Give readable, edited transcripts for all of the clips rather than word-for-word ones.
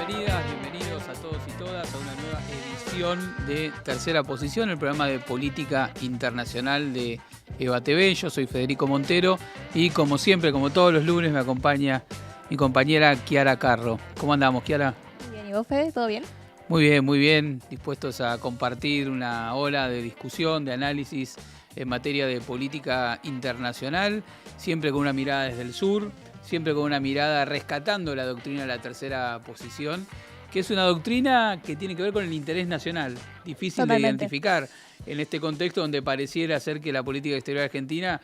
bienvenidas, bienvenidos a todos y todas a una nueva edición de Tercera Posición, el programa de política internacional de EVA TV. Yo soy Federico Montero y como siempre, como todos los lunes, me acompaña mi compañera Kiara Carro. ¿Cómo andamos, Kiara? Muy bien, ¿y vos, Fede? ¿Todo bien? Muy bien, dispuestos a compartir una hora de discusión, de análisis en materia de política internacional, siempre con una mirada desde el sur, siempre con una mirada rescatando la doctrina de la tercera posición, que es una doctrina que tiene que ver con el interés nacional, difícil Totalmente. de identificar en este contexto donde pareciera ser que la política exterior argentina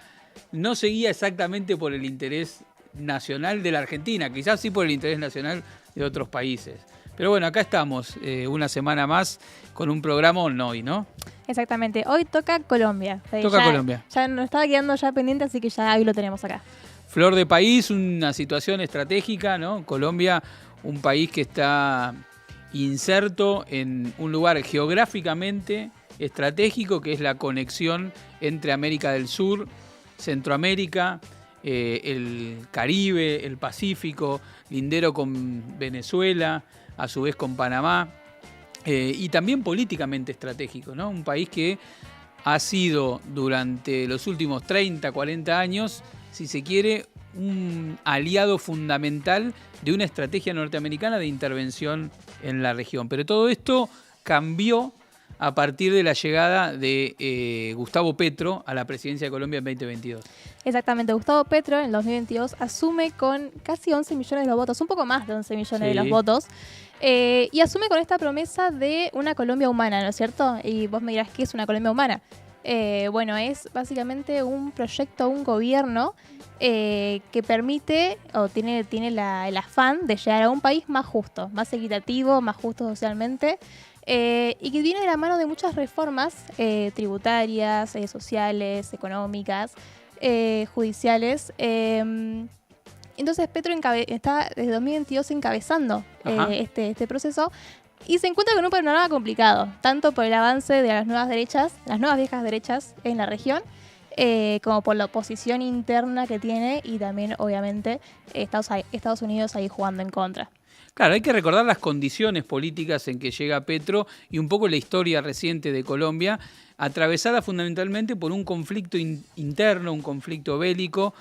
no seguía exactamente por el interés nacional de la Argentina, quizás sí por el interés nacional de otros países. Pero bueno, acá estamos una semana más con un programa hoy, ¿no? Exactamente. Hoy toca Colombia. Fede. Toca Colombia. Ya nos estaba quedando ya pendiente, así que ya hoy lo tenemos acá. Flor de país, una situación estratégica, ¿no? Colombia, un país que está inserto en un lugar geográficamente estratégico, que es la conexión entre América del Sur, Centroamérica, el Caribe, el Pacífico, lindero con Venezuela, a su vez con Panamá, y también políticamente estratégico, ¿no? Un país que ha sido durante los últimos 30, 40 años, si se quiere, un aliado fundamental de una estrategia norteamericana de intervención en la región. Pero todo esto cambió a partir de la llegada de Gustavo Petro a la presidencia de Colombia en 2022. Exactamente. Gustavo Petro en el 2022 asume con casi 11 millones de los votos, un poco más de 11 millones de los votos, y asume con esta promesa de una Colombia humana, ¿no es cierto? Y vos me dirás, ¿qué es una Colombia humana? Bueno, es básicamente un proyecto, un gobierno que permite o tiene el afán de llegar a un país más justo, más equitativo, más justo socialmente, y que viene de la mano de muchas reformas tributarias, sociales, económicas, judiciales. Entonces Petro está desde 2022 encabezando este proceso. Y se encuentra con un panorama complicado, tanto por el avance de las nuevas derechas, las nuevas viejas derechas en la región, como por la oposición interna que tiene y también, obviamente, Estados Unidos ahí jugando en contra. Claro, hay que recordar las condiciones políticas en que llega Petro y un poco la historia reciente de Colombia, atravesada fundamentalmente por un conflicto interno, un conflicto bélico,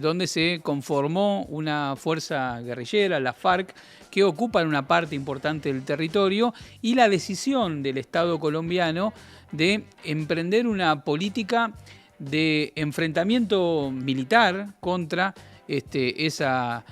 donde se conformó una fuerza guerrillera, la FARC, que ocupan una parte importante del territorio, y la decisión del Estado colombiano de emprender una política de enfrentamiento militar contra esa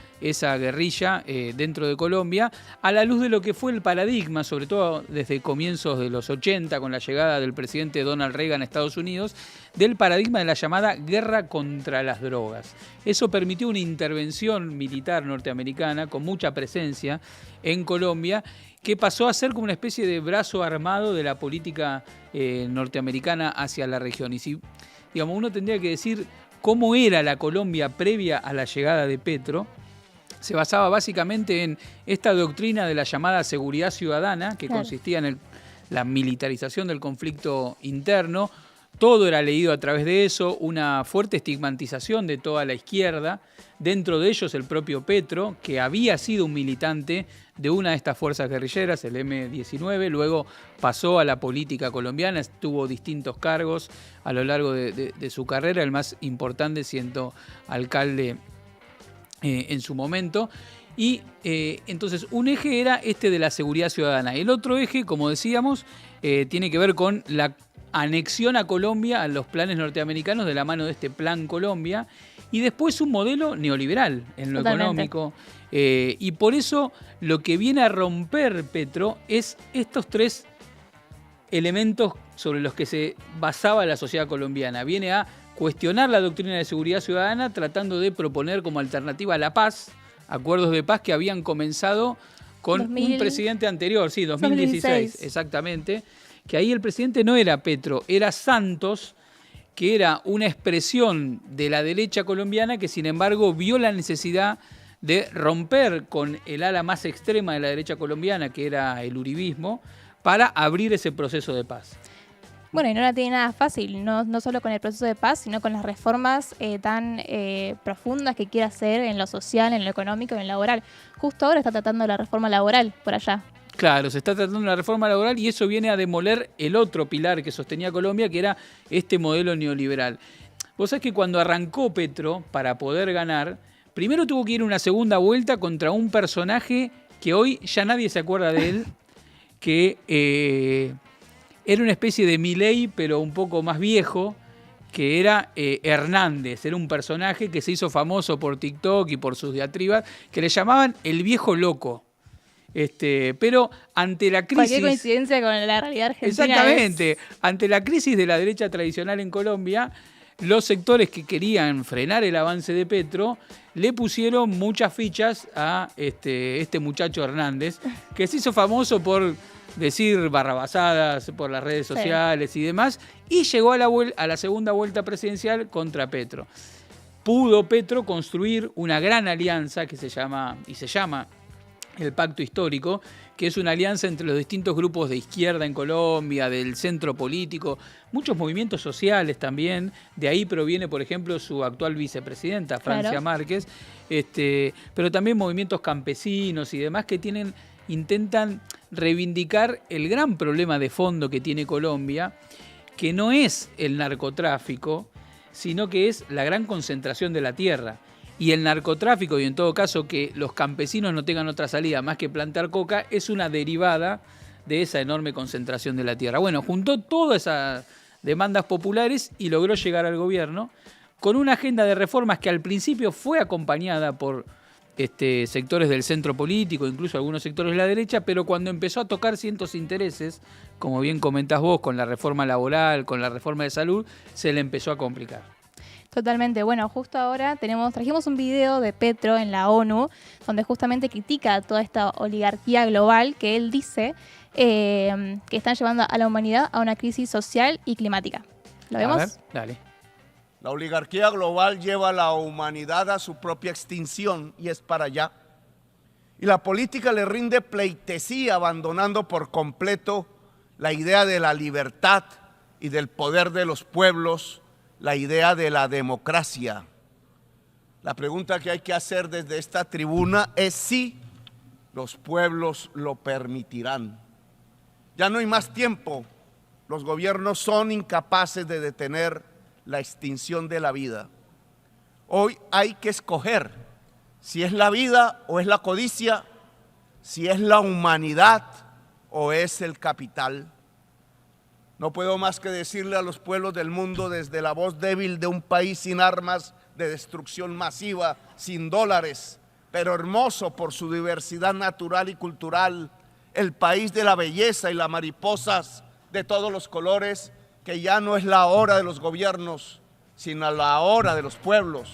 guerrilla dentro de Colombia, a la luz de lo que fue el paradigma, sobre todo desde comienzos de los 80, con la llegada del presidente Donald Reagan a Estados Unidos, del paradigma de la llamada guerra contra las drogas. Eso permitió una intervención militar norteamericana con mucha presencia en Colombia, que pasó a ser como una especie de brazo armado de la política norteamericana hacia la región. Y si, digamos, uno tendría que decir cómo era la Colombia previa a la llegada de Petro, se basaba básicamente en esta doctrina de la llamada seguridad ciudadana, que consistía en la militarización del conflicto interno. Todo era leído a través de eso, una fuerte estigmatización de toda la izquierda, dentro de ellos el propio Petro, que había sido un militante de una de estas fuerzas guerrilleras, el M-19, luego pasó a la política colombiana, tuvo distintos cargos a lo largo de su carrera, el más importante siendo alcalde en su momento. Y entonces un eje era este de la seguridad ciudadana. El otro eje, como decíamos, tiene que ver con la anexión a Colombia a los planes norteamericanos de la mano de este Plan Colombia, y después un modelo neoliberal en lo económico. Y por eso lo que viene a romper Petro es estos tres elementos sobre los que se basaba la sociedad colombiana. Viene a cuestionar la doctrina de seguridad ciudadana, tratando de proponer como alternativa la paz, acuerdos de paz que habían comenzado con un presidente anterior, 2016, exactamente, que ahí el presidente no era Petro, era Santos, que era una expresión de la derecha colombiana que sin embargo vio la necesidad de romper con el ala más extrema de la derecha colombiana, que era el uribismo, para abrir ese proceso de paz. Bueno, y no la tiene nada fácil, no solo con el proceso de paz, sino con las reformas tan profundas que quiere hacer en lo social, en lo económico y en lo laboral. Justo ahora está tratando la reforma laboral por allá. Claro, se está tratando la reforma laboral y eso viene a demoler el otro pilar que sostenía Colombia, que era este modelo neoliberal. Vos sabés que cuando arrancó Petro, para poder ganar, primero tuvo que ir una segunda vuelta contra un personaje que hoy ya nadie se acuerda de él, que era una especie de Milei, pero un poco más viejo, que era Hernández. Era un personaje que se hizo famoso por TikTok y por sus diatribas, que le llamaban el viejo loco. Pero ante la crisis... Cualquier coincidencia con la realidad argentina. Exactamente. Ante la crisis de la derecha tradicional en Colombia, los sectores que querían frenar el avance de Petro le pusieron muchas fichas a este muchacho Hernández, que se hizo famoso por decir barrabasadas por las redes sociales y demás, y llegó a la segunda vuelta presidencial contra Petro. Pudo Petro construir una gran alianza que se llama el Pacto Histórico, que es una alianza entre los distintos grupos de izquierda en Colombia, del centro político, muchos movimientos sociales también. De ahí proviene, por ejemplo, su actual vicepresidenta, Francia Márquez, pero también movimientos campesinos y demás que intentan reivindicar el gran problema de fondo que tiene Colombia, que no es el narcotráfico, sino que es la gran concentración de la tierra. Y el narcotráfico, y en todo caso que los campesinos no tengan otra salida más que plantar coca, es una derivada de esa enorme concentración de la tierra. Bueno, juntó todas esas demandas populares y logró llegar al gobierno con una agenda de reformas que al principio fue acompañada por sectores del centro político, incluso algunos sectores de la derecha, pero cuando empezó a tocar ciertos intereses, como bien comentás vos, con la reforma laboral, con la reforma de salud, se le empezó a complicar. Totalmente. Bueno, justo ahora trajimos un video de Petro en la ONU, donde justamente critica toda esta oligarquía global que él dice que están llevando a la humanidad a una crisis social y climática. ¿Lo vemos? A ver, dale. La oligarquía global lleva a la humanidad a su propia extinción y es para allá. Y la política le rinde pleitesía, abandonando por completo la idea de la libertad y del poder de los pueblos, la idea de la democracia. La pregunta que hay que hacer desde esta tribuna es si los pueblos lo permitirán. Ya no hay más tiempo. Los gobiernos son incapaces de detener la extinción de la vida. Hoy hay que escoger si es la vida o es la codicia, si es la humanidad o es el capital. No puedo más que decirle a los pueblos del mundo desde la voz débil de un país sin armas de destrucción masiva, sin dólares, pero hermoso por su diversidad natural y cultural, el país de la belleza y las mariposas de todos los colores, que ya no es la hora de los gobiernos, sino la hora de los pueblos.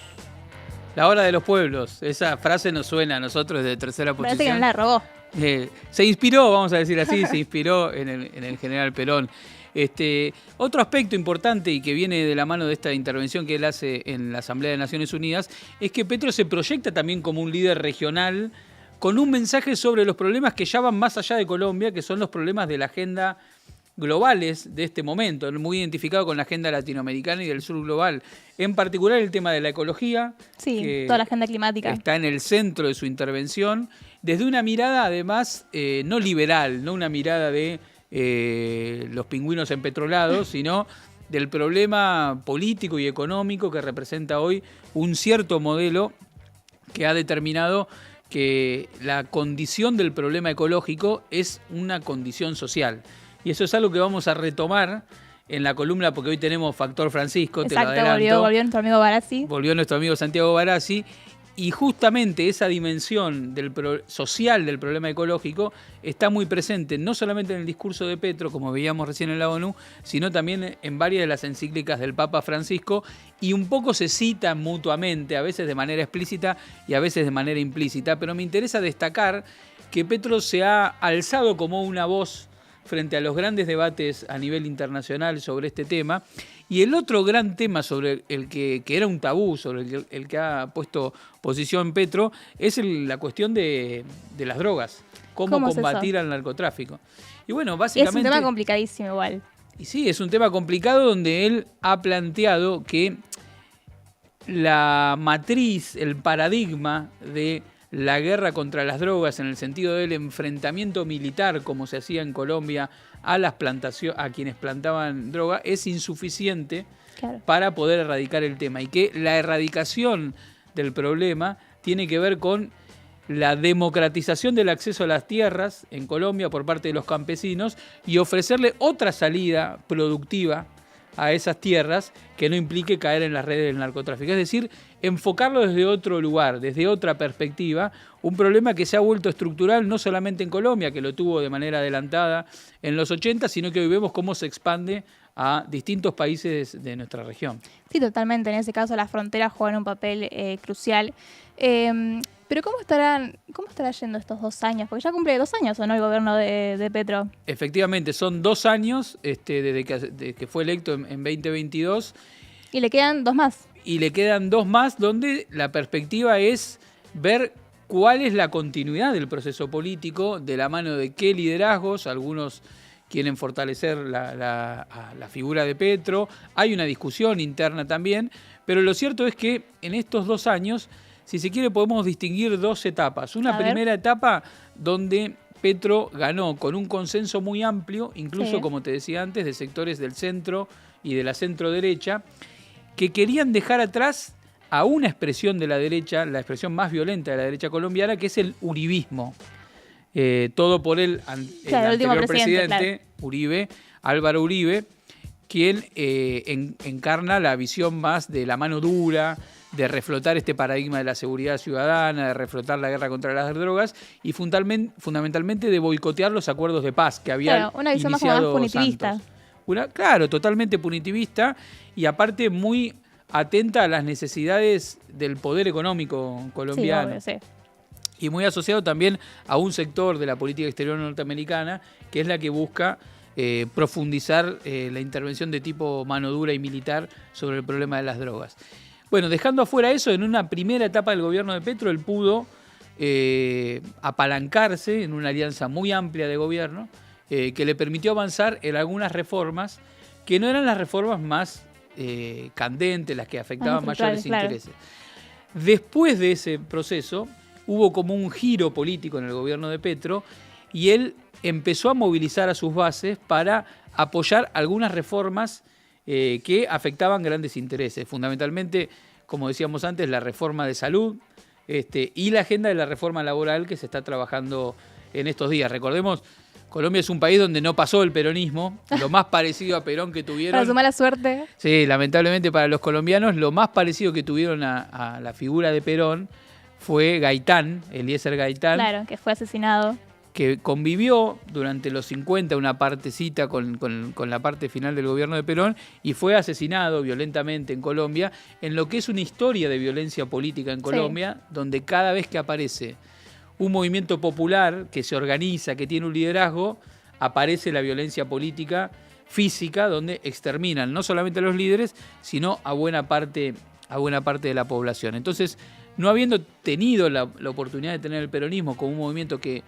La hora de los pueblos, esa frase nos suena a nosotros desde Tercera Posición. Parece que no la robó. Se inspiró, vamos a decir así, se inspiró en el general Perón. Otro aspecto importante y que viene de la mano de esta intervención que él hace en la Asamblea de Naciones Unidas es que Petro se proyecta también como un líder regional con un mensaje sobre los problemas que ya van más allá de Colombia, que son los problemas de la agenda globales de este momento, muy identificado con la agenda latinoamericana y del sur global. En particular el tema de la ecología. Sí, toda la agenda climática. Está en el centro de su intervención, desde una mirada además no liberal, no una mirada de los pingüinos empetrolados, sino del problema político y económico que representa hoy un cierto modelo que ha determinado que la condición del problema ecológico es una condición social. Y eso es algo que vamos a retomar en la columna, porque hoy tenemos Factor Francisco. Exacto, te lo adelanto. volvió nuestro amigo Barassi. Volvió nuestro amigo Santiago Barassi. Y justamente esa dimensión social del problema ecológico está muy presente, no solamente en el discurso de Petro, como veíamos recién en la ONU, sino también en varias de las encíclicas del Papa Francisco, y un poco se citan mutuamente, a veces de manera explícita y a veces de manera implícita. Pero me interesa destacar que Petro se ha alzado como una voz frente a los grandes debates a nivel internacional sobre este tema. Y el otro gran tema sobre el que era un tabú, sobre el que ha puesto posición Petro, es la cuestión de las drogas. ¿Cómo combatir al narcotráfico? Y bueno, básicamente... Es un tema complicadísimo igual. Y sí, es un tema complicado donde él ha planteado que la matriz, el paradigma de la guerra contra las drogas en el sentido del enfrentamiento militar como se hacía en Colombia a quienes plantaban droga es insuficiente para poder erradicar el tema y que la erradicación del problema tiene que ver con la democratización del acceso a las tierras en Colombia por parte de los campesinos y ofrecerle otra salida productiva a esas tierras que no implique caer en las redes del narcotráfico. Es decir, enfocarlo desde otro lugar, desde otra perspectiva, un problema que se ha vuelto estructural no solamente en Colombia, que lo tuvo de manera adelantada en los 80, sino que hoy vemos cómo se expande a distintos países de nuestra región. Sí, totalmente. En ese caso las fronteras juegan un papel crucial. Pero ¿cómo estará yendo estos 2 años? Porque ya cumple 2 años, ¿o no, el gobierno de Petro? Efectivamente, son 2 años desde que fue electo en 2022. Y le quedan 2 más. Y le quedan 2 más donde la perspectiva es ver cuál es la continuidad del proceso político, de la mano de qué liderazgos. Algunos quieren fortalecer la figura de Petro. Hay una discusión interna también, pero lo cierto es que en estos 2 años, si se quiere, podemos distinguir 2 etapas. Una primera etapa donde Petro ganó con un consenso muy amplio, incluso, como te decía antes, de sectores del centro y de la centro-derecha, que querían dejar atrás a una expresión de la derecha, la expresión más violenta de la derecha colombiana, que es el uribismo. Todo por el anterior presidente Uribe, Álvaro Uribe, quien encarna la visión más de la mano dura, de reflotar este paradigma de la seguridad ciudadana, de reflotar la guerra contra las drogas y fundamentalmente de boicotear los acuerdos de paz que había una visión iniciado más punitivista. Claro, totalmente punitivista y aparte muy atenta a las necesidades del poder económico colombiano. Sí. Y muy asociado también a un sector de la política exterior norteamericana que es la que busca profundizar la intervención de tipo mano dura y militar sobre el problema de las drogas. Bueno, dejando afuera eso, en una primera etapa del gobierno de Petro, él pudo apalancarse en una alianza muy amplia de gobierno que le permitió avanzar en algunas reformas que no eran las reformas más candentes, las que afectaban mayores intereses. Después de ese proceso, hubo como un giro político en el gobierno de Petro y él empezó a movilizar a sus bases para apoyar algunas reformas que afectaban grandes intereses, fundamentalmente, como decíamos antes, la reforma de salud y la agenda de la reforma laboral que se está trabajando en estos días. Recordemos, Colombia es un país donde no pasó el peronismo, lo más parecido a Perón que tuvieron... Para su mala suerte. Sí, lamentablemente para los colombianos, lo más parecido que tuvieron a la figura de Perón fue Gaitán, Eliezer Gaitán. Claro, que fue asesinado. Que convivió durante los 50 una partecita con la parte final del gobierno de Perón y fue asesinado violentamente en Colombia, en lo que es una historia de violencia política en Colombia, donde cada vez que aparece un movimiento popular que se organiza, que tiene un liderazgo, aparece la violencia política física, donde exterminan no solamente a los líderes, sino a buena parte de la población. Entonces, no habiendo tenido la oportunidad de tener el peronismo como un movimiento que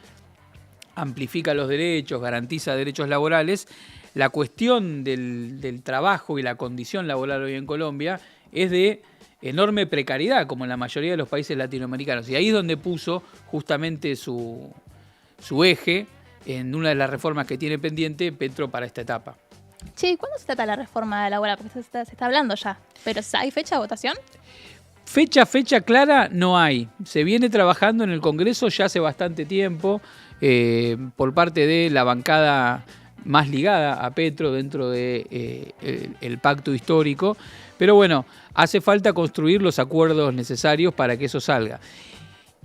amplifica los derechos, garantiza derechos laborales, la cuestión del trabajo y la condición laboral hoy en Colombia es de enorme precariedad, como en la mayoría de los países latinoamericanos. Y ahí es donde puso justamente su eje en una de las reformas que tiene pendiente Petro para esta etapa. Che, ¿cuándo se trata la reforma laboral? Porque se está hablando ya. ¿Pero hay fecha de votación? Fecha clara no hay. Se viene trabajando en el Congreso ya hace bastante tiempo por parte de la bancada más ligada a Petro dentro de el pacto histórico. Pero bueno, hace falta construir los acuerdos necesarios para que eso salga.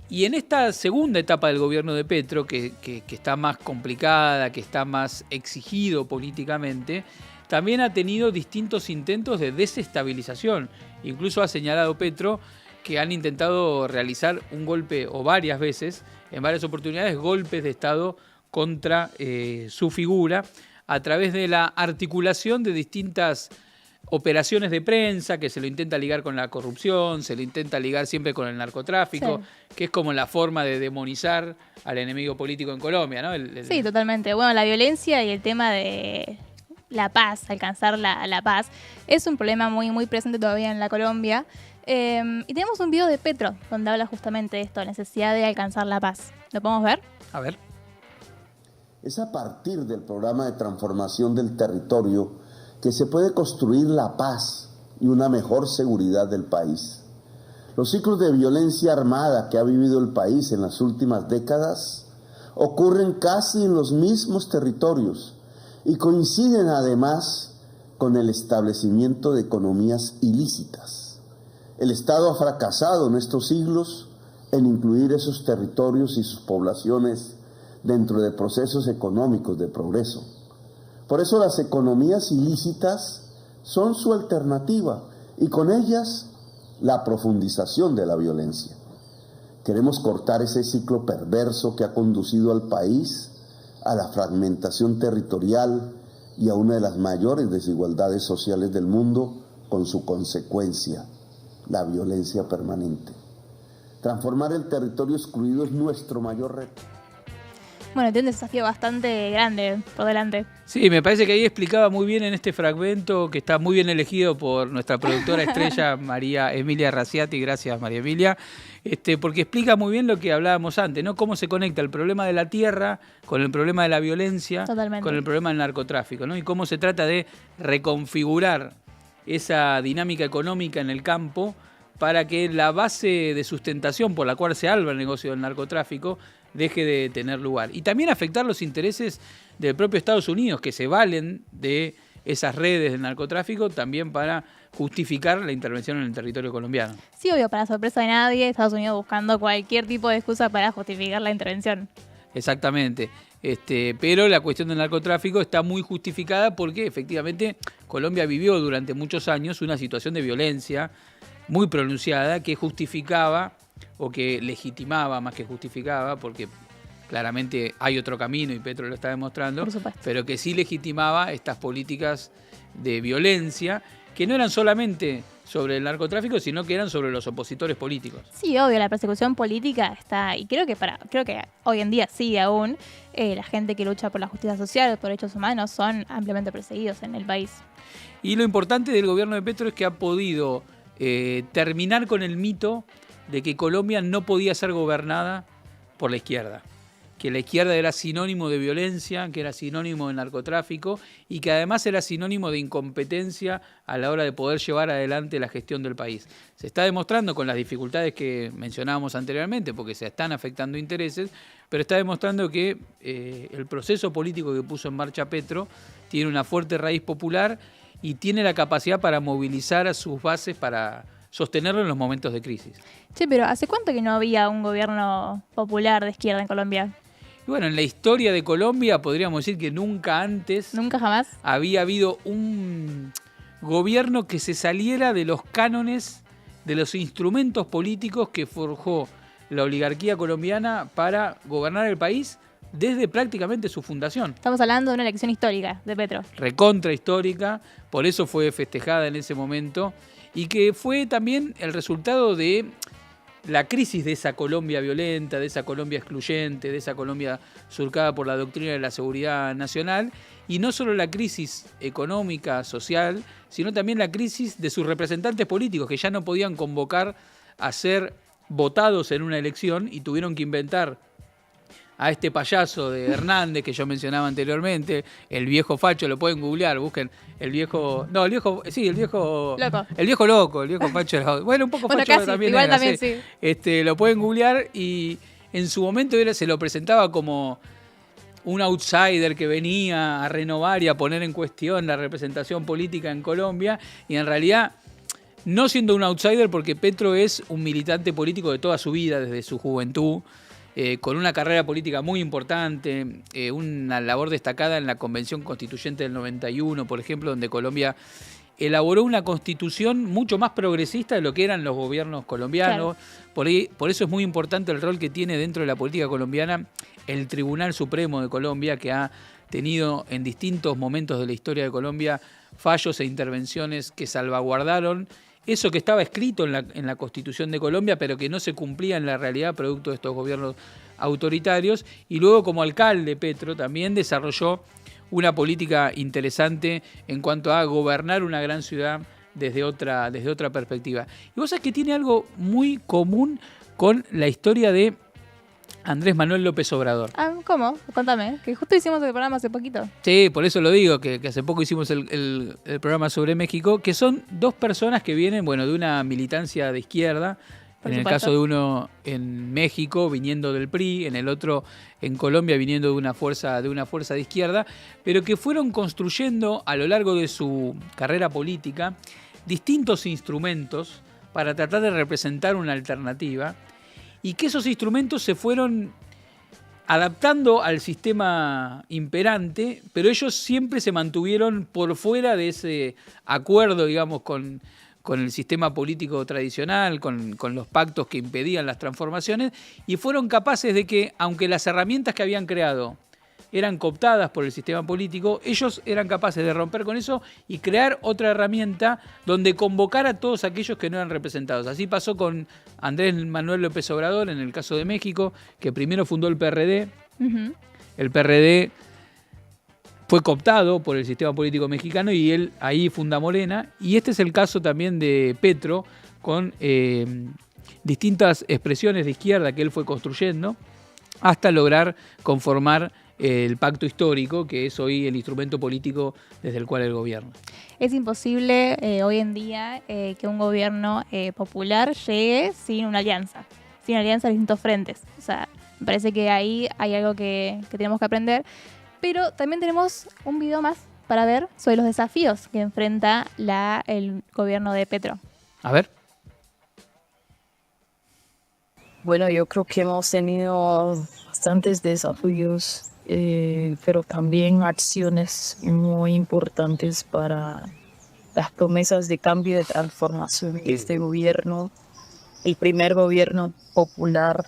Y en esta segunda etapa del gobierno de Petro, que está más complicada, que está más exigido políticamente, también ha tenido distintos intentos de desestabilización. Incluso ha señalado Petro que han intentado realizar un golpe, o varias veces, en varias oportunidades, golpes de Estado contra su figura a través de la articulación de distintas operaciones de prensa, que se lo intenta ligar con la corrupción, se lo intenta ligar siempre con el narcotráfico, que es como la forma de demonizar al enemigo político en Colombia, ¿no? Sí, totalmente. Bueno, la violencia y el tema de la paz, alcanzar la paz, es un problema muy, muy presente todavía en la Colombia. Y tenemos un video de Petro donde habla justamente de esto, la necesidad de alcanzar la paz. ¿Lo podemos ver? A ver. Es a partir del programa de transformación del territorio que se puede construir la paz y una mejor seguridad del país. Los ciclos de violencia armada que ha vivido el país en las últimas décadas ocurren casi en los mismos territorios y coinciden además con el establecimiento de economías ilícitas. El Estado ha fracasado en estos siglos en incluir esos territorios y sus poblaciones dentro de procesos económicos de progreso. Por eso las economías ilícitas son su alternativa y con ellas la profundización de la violencia. Queremos cortar ese ciclo perverso que ha conducido al país a la fragmentación territorial y a una de las mayores desigualdades sociales del mundo, con su consecuencia, la violencia permanente. Transformar el territorio excluido es nuestro mayor reto. Bueno, tiene un desafío bastante grande por delante. Sí, me parece que ahí explicaba muy bien en este fragmento, que está muy bien elegido por nuestra productora estrella María Emilia Raciati. Gracias, María Emilia. Porque explica muy bien lo que hablábamos antes, ¿no? Cómo se conecta el problema de la tierra con el problema de la violencia, Totalmente. con el problema del narcotráfico, ¿no? Y cómo se trata de reconfigurar esa dinámica económica en el campo para que la base de sustentación por la cual se alba el negocio del narcotráfico deje de tener lugar. Y también afectar los intereses del propio Estados Unidos, que se valen de esas redes del narcotráfico también para justificar la intervención en el territorio colombiano. Sí, obvio, para sorpresa de nadie, Estados Unidos buscando cualquier tipo de excusa para justificar la intervención. Exactamente. Pero la cuestión del narcotráfico está muy justificada porque efectivamente Colombia vivió durante muchos años una situación de violencia muy pronunciada que justificaba o que legitimaba más que justificaba, porque claramente hay otro camino y Petro lo está demostrando, pero que sí legitimaba estas políticas de violencia que no eran solamente sobre el narcotráfico, sino que eran sobre los opositores políticos. Sí, obvio, la persecución política está, y creo que hoy en día sigue aún, la gente que lucha por la justicia social, por derechos humanos, son ampliamente perseguidos en el país. Y lo importante del gobierno de Petro es que ha podido terminar con el mito de que Colombia no podía ser gobernada por la izquierda, que la izquierda era sinónimo de violencia, que era sinónimo de narcotráfico y que además era sinónimo de incompetencia a la hora de poder llevar adelante la gestión del país. Se está demostrando con las dificultades que mencionábamos anteriormente, porque se están afectando intereses, pero está demostrando que el proceso político que puso en marcha Petro tiene una fuerte raíz popular y tiene la capacidad para movilizar a sus bases para sostenerlo en los momentos de crisis. Che, pero ¿hace cuánto que no había un gobierno popular de izquierda en Colombia? Y bueno, en la historia de Colombia podríamos decir que nunca antes... ¿Nunca jamás? Había habido un gobierno que se saliera de los cánones, de los instrumentos políticos que forjó la oligarquía colombiana para gobernar el país desde prácticamente su fundación. Estamos hablando de una elección histórica de Petro. Recontra histórica, por eso fue festejada en ese momento, y que fue también el resultado de la crisis de esa Colombia violenta, de esa Colombia excluyente, de esa Colombia surcada por la doctrina de la seguridad nacional, y no solo la crisis económica, social, sino también la crisis de sus representantes políticos, que ya no podían convocar a ser votados en una elección y tuvieron que inventar a este payaso de Hernández que yo mencionaba anteriormente, el viejo facho, lo pueden googlear, busquen el viejo loco, el viejo facho era, bueno, un poco facho casi, también igual era, también, sí. Lo pueden googlear y en su momento se lo presentaba como un outsider que venía a renovar y a poner en cuestión la representación política en Colombia, y en realidad no siendo un outsider, porque Petro es un militante político de toda su vida, desde su juventud, con una carrera política muy importante, una labor destacada en la Convención Constituyente del 91, por ejemplo, donde Colombia elaboró una constitución mucho más progresista de lo que eran los gobiernos colombianos. Claro. Por eso es muy importante el rol que tiene dentro de la política colombiana el Tribunal Supremo de Colombia, que ha tenido en distintos momentos de la historia de Colombia fallos e intervenciones que salvaguardaron eso que estaba escrito en la Constitución de Colombia, pero que no se cumplía en la realidad producto de estos gobiernos autoritarios. Y luego, como alcalde, Petro también desarrolló una política interesante en cuanto a gobernar una gran ciudad desde otra perspectiva. Y vos sabés que tiene algo muy común con la historia de Andrés Manuel López Obrador. ¿Cómo? Contame, que justo hicimos el programa hace poquito. Sí, por eso lo digo, que hace poco hicimos el programa sobre México, que son dos personas que vienen, bueno, de una militancia de izquierda, Por en el supuesto. caso de uno en México viniendo del PRI, en el otro en Colombia viniendo de una fuerza de izquierda, pero que fueron construyendo a lo largo de su carrera política distintos instrumentos para tratar de representar una alternativa, y que esos instrumentos se fueron adaptando al sistema imperante, pero ellos siempre se mantuvieron por fuera de ese acuerdo, digamos, con el sistema político tradicional, con los pactos que impedían las transformaciones, y fueron capaces de que, aunque las herramientas que habían creado eran cooptadas por el sistema político, ellos eran capaces de romper con eso y crear otra herramienta donde convocar a todos aquellos que no eran representados. Así pasó con Andrés Manuel López Obrador en el caso de México, que primero fundó el PRD. Uh-huh. El PRD fue cooptado por el sistema político mexicano y él ahí funda Morena. Y este es el caso también de Petro, con distintas expresiones de izquierda que él fue construyendo hasta lograr conformar el pacto histórico, que es hoy el instrumento político desde el cual él gobierna. Es imposible hoy en día que un gobierno popular llegue sin una alianza de distintos frentes. O sea, me parece que ahí hay algo que tenemos que aprender. Pero también tenemos un video más para ver sobre los desafíos que enfrenta el gobierno de Petro. A ver. Bueno, yo creo que hemos tenido bastantes desafíos, pero también acciones muy importantes para las promesas de cambio y de transformación de este gobierno. El primer gobierno popular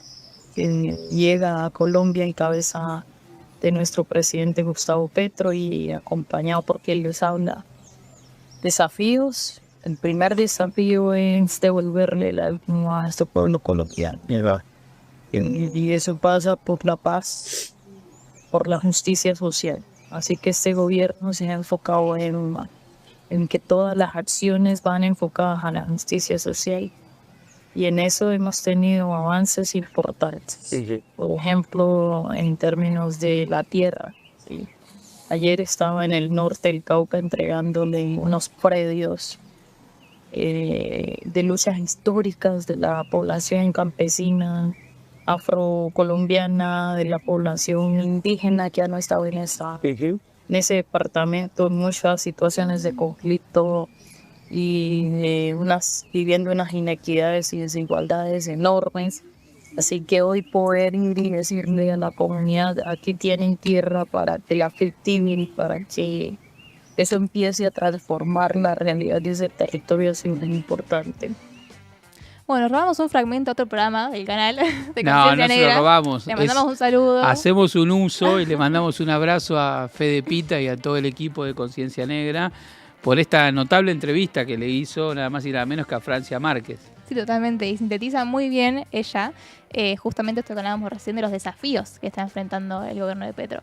que llega a Colombia en cabeza de nuestro presidente Gustavo Petro y acompañado por quien les habla. Desafíos. El primer desafío es devolverle la dignidad a nuestro pueblo colombiano. Y eso pasa por la paz, por la justicia social. Así que este gobierno se ha enfocado en que todas las acciones van enfocadas a la justicia social. Y en eso hemos tenido avances importantes. Sí. Por ejemplo, en términos de la tierra. ¿Sí? Ayer estaba en el norte del Cauca entregándole unos predios de luchas históricas de la población campesina, afrocolombiana, de la población indígena que ya no estaba en ese departamento, muchas situaciones de conflicto y viviendo unas inequidades y desigualdades enormes. Así que hoy poder ir y decirle a la comunidad, aquí tienen tierra para que la cultiven, para que eso empiece a transformar la realidad de ese territorio, es muy importante. Bueno, robamos un fragmento a otro programa del canal de No, Conciencia no se Negra. lo robamos. Le mandamos un saludo. Hacemos un uso y le mandamos un abrazo a Fede Pita y a todo el equipo de Conciencia Negra por esta notable entrevista que le hizo nada más y nada menos que a Francia Márquez. Sí, totalmente. Y sintetiza muy bien ella justamente esto que hablábamos recién de los desafíos que está enfrentando el gobierno de Petro.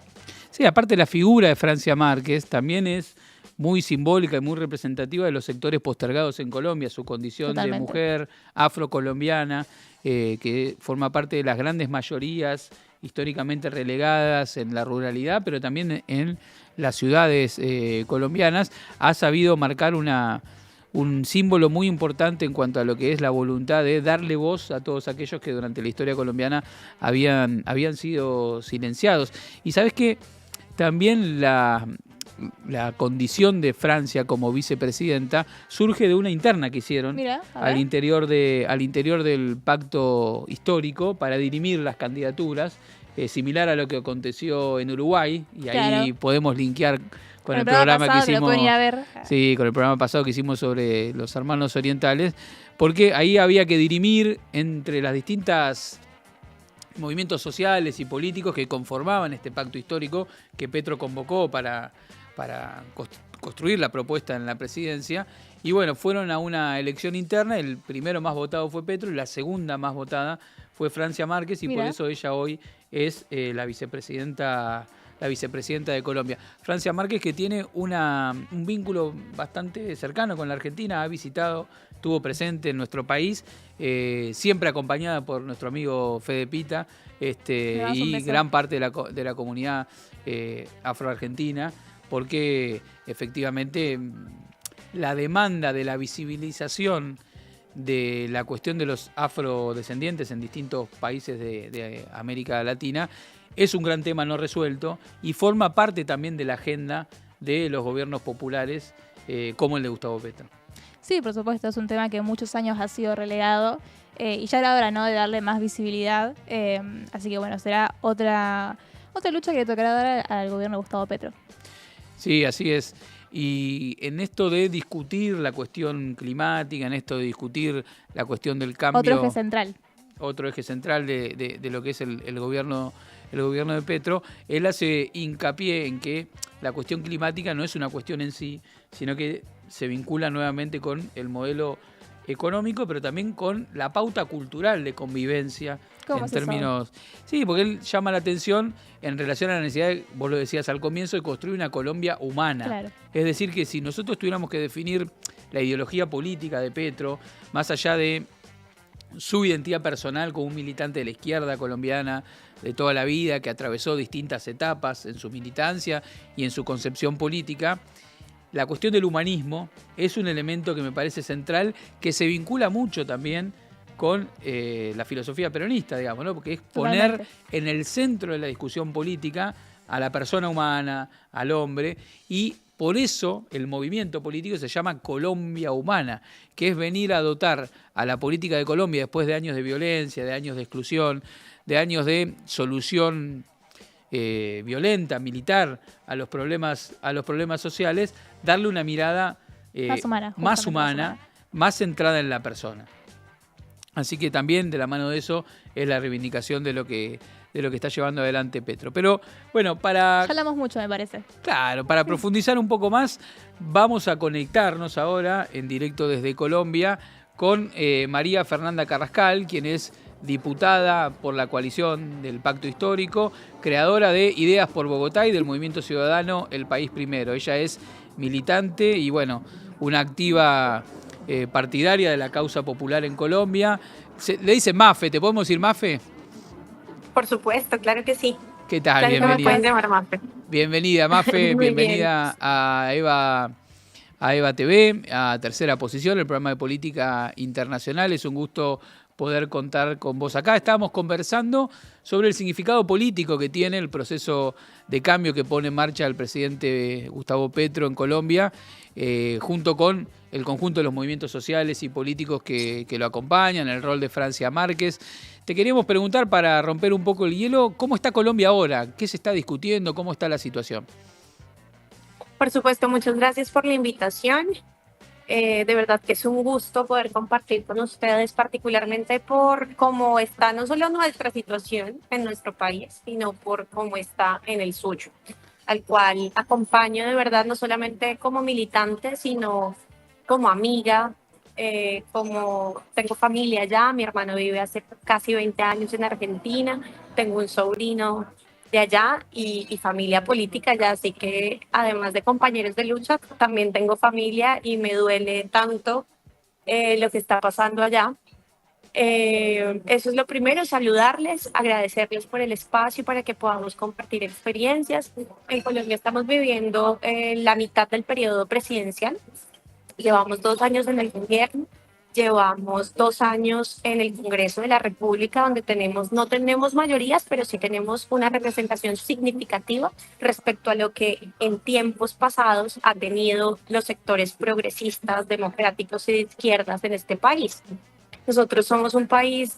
Sí, aparte la figura de Francia Márquez también es muy simbólica y muy representativa de los sectores postergados en Colombia, su condición Totalmente. de mujer afrocolombiana, que forma parte de las grandes mayorías históricamente relegadas en la ruralidad, pero también en las ciudades colombianas, ha sabido marcar un símbolo muy importante en cuanto a lo que es la voluntad de darle voz a todos aquellos que durante la historia colombiana habían sido silenciados. Y sabes que también la condición de Francia como vicepresidenta surge de una interna que hicieron. Mira, al interior del pacto histórico para dirimir las candidaturas, similar a lo que aconteció en Uruguay, y claro, ahí podemos linkear con el programa programa que hicimos. Sí, con el programa pasado que hicimos sobre los hermanos orientales, porque ahí había que dirimir entre las distintas movimientos sociales y políticos que conformaban este pacto histórico que Petro convocó para construir la propuesta en la presidencia. Y bueno, fueron a una elección interna, el primero más votado fue Petro y la segunda más votada fue Francia Márquez, y por eso ella hoy es la vicepresidenta la vicepresidenta de Colombia. Francia Márquez, que tiene un vínculo bastante cercano con la Argentina, ha visitado, estuvo presente en nuestro país, siempre acompañada por nuestro amigo Fede Pita, y gran parte de la comunidad afroargentina, porque efectivamente la demanda de la visibilización de la cuestión de los afrodescendientes en distintos países de América Latina es un gran tema no resuelto y forma parte también de la agenda de los gobiernos populares, como el de Gustavo Petro. Sí, por supuesto, es un tema que muchos años ha sido relegado y ya era hora, ¿no?, de darle más visibilidad. Así que bueno, será otra lucha que le tocará dar al gobierno de Gustavo Petro. Sí, así es. Y en esto de discutir la cuestión climática, en esto de discutir la cuestión del cambio... Otro eje central. Otro eje central de lo que es el gobierno de Petro, él hace hincapié en que la cuestión climática no es una cuestión en sí, sino que se vincula nuevamente con el modelo económico, pero también con la pauta cultural de convivencia. ¿Cómo en términos? Sí, porque él llama la atención en relación a la necesidad, vos lo decías al comienzo, de construir una Colombia humana. Claro. Es decir, que si nosotros tuviéramos que definir la ideología política de Petro, más allá de su identidad personal como un militante de la izquierda colombiana de toda la vida, que atravesó distintas etapas en su militancia y en su concepción política, la cuestión del humanismo es un elemento que me parece central, que se vincula mucho también con la filosofía peronista, digamos, ¿no? Porque es poner Totalmente en el centro de la discusión política a la persona humana, al hombre, y por eso el movimiento político se llama Colombia Humana, que es venir a dotar a la política de Colombia, después de años de violencia, de años de exclusión, de años de solución violenta, militar a los problemas sociales, darle una mirada más humana, más centrada en la persona. Así que también de la mano de eso es la reivindicación de lo que está llevando adelante Petro. Pero bueno, Ya hablamos mucho, me parece. Claro, para profundizar un poco más, vamos a conectarnos ahora en directo desde Colombia con María Fernanda Carrascal, quien es diputada por la coalición del Pacto Histórico, creadora de Ideas por Bogotá y del movimiento ciudadano El País Primero. Ella es militante y bueno, una activa partidaria de la causa popular en Colombia. Le dice Mafe, ¿te podemos decir Mafe? Por supuesto, claro que sí. ¿Qué tal? Claro, Bienvenida. me pueden llamar Mafe. Bienvenida, Mafe. Bienvenida bien. a Eva TV, a Tercera Posición, el programa de política internacional. Es un gusto poder contar con vos acá. Estábamos conversando sobre el significado político que tiene el proceso de cambio que pone en marcha el presidente Gustavo Petro en Colombia, junto con el conjunto de los movimientos sociales y políticos que lo acompañan, el rol de Francia Márquez. Te queríamos preguntar, para romper un poco el hielo, ¿cómo está Colombia ahora? ¿Qué se está discutiendo? ¿Cómo está la situación? Por supuesto, muchas gracias por la invitación. De verdad que es un gusto poder compartir con ustedes, particularmente por cómo está no solo nuestra situación en nuestro país, sino por cómo está en el suyo, al cual acompaño de verdad no solamente como militante, sino como amiga, como tengo familia allá. Mi hermano vive hace casi 20 años en Argentina, tengo un sobrino de allá y familia política allá, así que además de compañeros de lucha, también tengo familia y me duele tanto lo que está pasando allá. Eso es lo primero, saludarles, agradecerles por el espacio para que podamos compartir experiencias. En Colombia estamos viviendo la mitad del periodo presidencial. Llevamos 2 años en el gobierno, llevamos 2 años en el Congreso de la República, donde no tenemos mayorías, pero sí tenemos una representación significativa respecto a lo que en tiempos pasados han tenido los sectores progresistas, democráticos y de izquierdas en este país. Nosotros somos un país,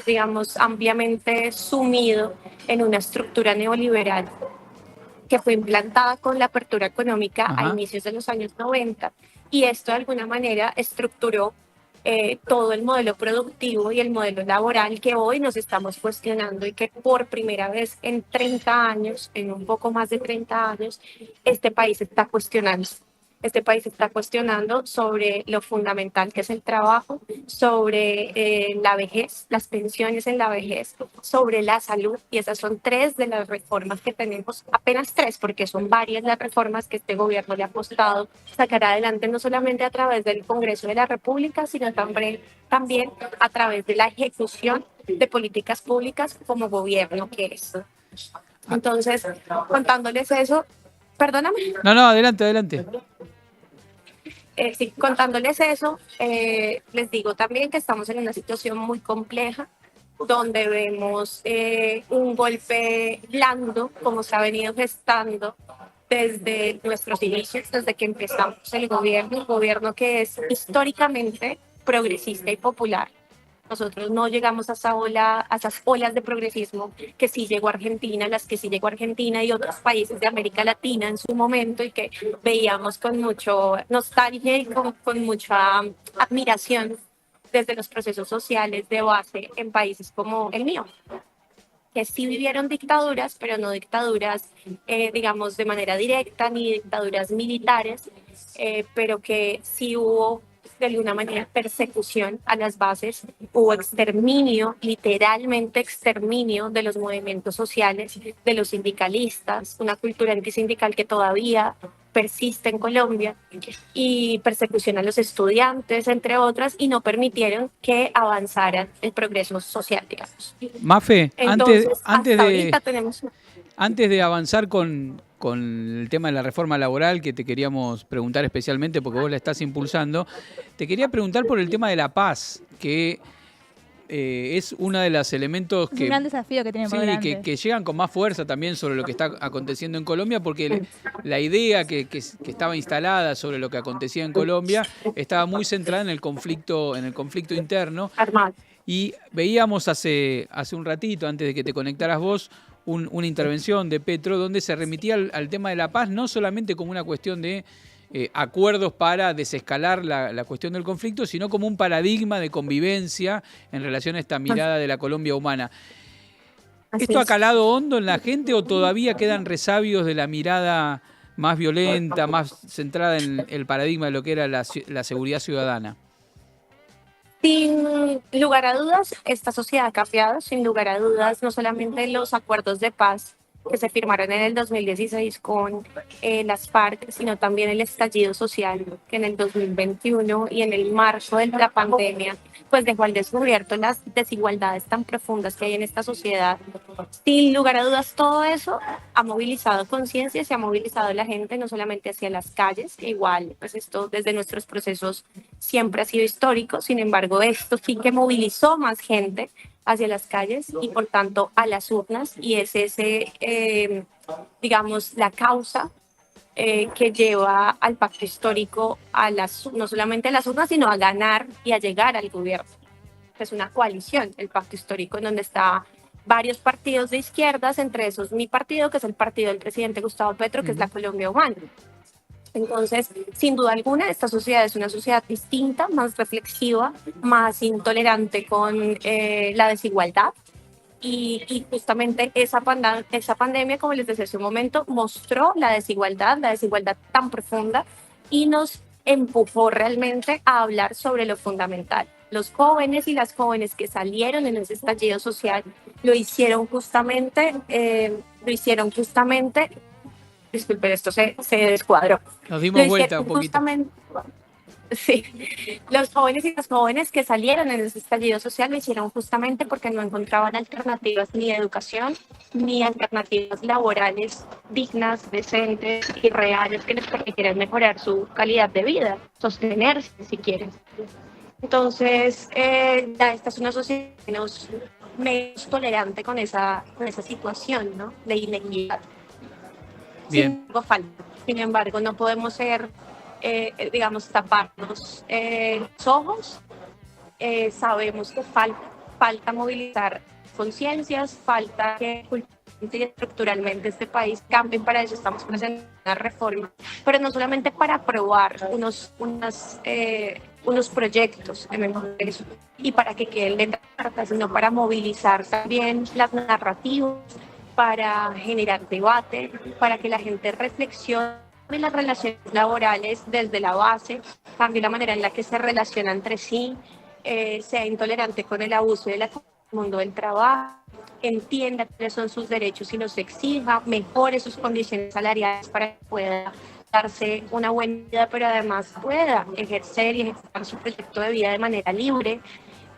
digamos, ampliamente sumido en una estructura neoliberal que fue implantada con la apertura económica a inicios de los años 90, y esto de alguna manera estructuró todo el modelo productivo y el modelo laboral que hoy nos estamos cuestionando, y que por primera vez en 30 años, en un poco más de 30 años, este país está cuestionando. Este país está cuestionando sobre lo fundamental que es el trabajo, sobre la vejez, las pensiones en la vejez, sobre la salud, y esas son 3 de las reformas que tenemos, apenas 3, porque son varias las reformas que este gobierno le ha apostado sacar adelante, no solamente a través del Congreso de la República, sino también a través de la ejecución de políticas públicas como gobierno que es. Entonces, contándoles eso, perdóname. No, adelante. Sí, contándoles eso, les digo también que estamos en una situación muy compleja, donde vemos un golpe blando, como se ha venido gestando desde nuestros inicios, desde que empezamos el gobierno, un gobierno que es históricamente progresista y popular. Nosotros no llegamos a esas olas de progresismo que sí llegó Argentina, las que sí llegó Argentina y otros países de América Latina en su momento, y que veíamos con mucho nostalgia y con mucha admiración desde los procesos sociales de base en países como el mío, que sí vivieron dictaduras, pero no dictaduras, digamos, de manera directa, ni dictaduras militares, pero que sí hubo de alguna manera persecución a las bases, hubo exterminio, literalmente exterminio de los movimientos sociales, de los sindicalistas, una cultura antisindical que todavía persiste en Colombia, y persecución a los estudiantes, entre otras, y no permitieron que avanzara el progreso social, digamos. Mafe, Entonces, antes de avanzar con el tema de la reforma laboral, que te queríamos preguntar especialmente porque vos la estás impulsando, te quería preguntar por el tema de la paz, que es uno de los elementos que... Es un gran desafío que tiene por delante. Que llegan con más fuerza también sobre lo que está aconteciendo en Colombia, porque la idea que estaba instalada sobre lo que acontecía en Colombia estaba muy centrada en el conflicto interno. Armado. Y veíamos hace un ratito, antes de que te conectaras vos, una intervención de Petro donde se remitía al tema de la paz, no solamente como una cuestión de acuerdos para desescalar la cuestión del conflicto, sino como un paradigma de convivencia en relación a esta mirada de la Colombia humana. ¿Esto ha calado hondo en la gente o todavía quedan resabios de la mirada más violenta, más centrada en el paradigma de lo que era la seguridad ciudadana? Sin lugar a dudas, esta sociedad ha cambiado, sin lugar a dudas, no solamente los acuerdos de paz que se firmaron en el 2016 con las FARC, sino también el estallido social que en el 2021 y en el marzo de la pandemia pues dejó al descubierto las desigualdades tan profundas que hay en esta sociedad. Sin lugar a dudas, todo eso ha movilizado conciencia, se ha movilizado la gente no solamente hacia las calles, que igual pues esto desde nuestros procesos siempre ha sido histórico, sin embargo esto sí que movilizó más gente hacia las calles y por tanto a las urnas, y es digamos, la causa que lleva al pacto histórico no solamente a las urnas, sino a ganar y a llegar al gobierno. Es una coalición, el pacto histórico, en donde está varios partidos de izquierdas, entre esos mi partido, que es el partido del presidente Gustavo Petro, que es la Colombia Humana. Entonces, sin duda alguna, esta sociedad es una sociedad distinta, más reflexiva, más intolerante con la desigualdad. Y justamente esa pandemia, como les decía hace un momento, mostró la desigualdad tan profunda, y nos empujó realmente a hablar sobre lo fundamental. Los jóvenes y las jóvenes que salieron en ese estallido social lo hicieron justamente, disculpen, esto se descuadró. Nos dimos vuelta un poquito. Sí, los jóvenes y las jóvenes que salieron en ese estallido social lo hicieron justamente porque no encontraban alternativas ni de educación ni alternativas laborales dignas, decentes y reales que les permitieran mejorar su calidad de vida, sostenerse si quieren. Entonces, esta es una sociedad menos tolerante con esa situación, ¿no?, de inequidad. Bien. Sin embargo, no podemos ser, digamos, taparnos los ojos. Sabemos que falta movilizar conciencias, falta que estructuralmente este país cambie. Para eso estamos presentando una reforma, pero no solamente para aprobar unos proyectos en el Congreso y para que queden de carta, sino para movilizar también las narrativas, para generar debate, para que la gente reflexione cambie las relaciones laborales desde la base, cambie la manera en la que se relaciona entre sí, sea intolerante con el abuso del mundo del trabajo, entienda cuáles son sus derechos y los exija, mejore sus condiciones salariales para que pueda darse una buena vida, pero además pueda ejercer y ejecutar su proyecto de vida de manera libre.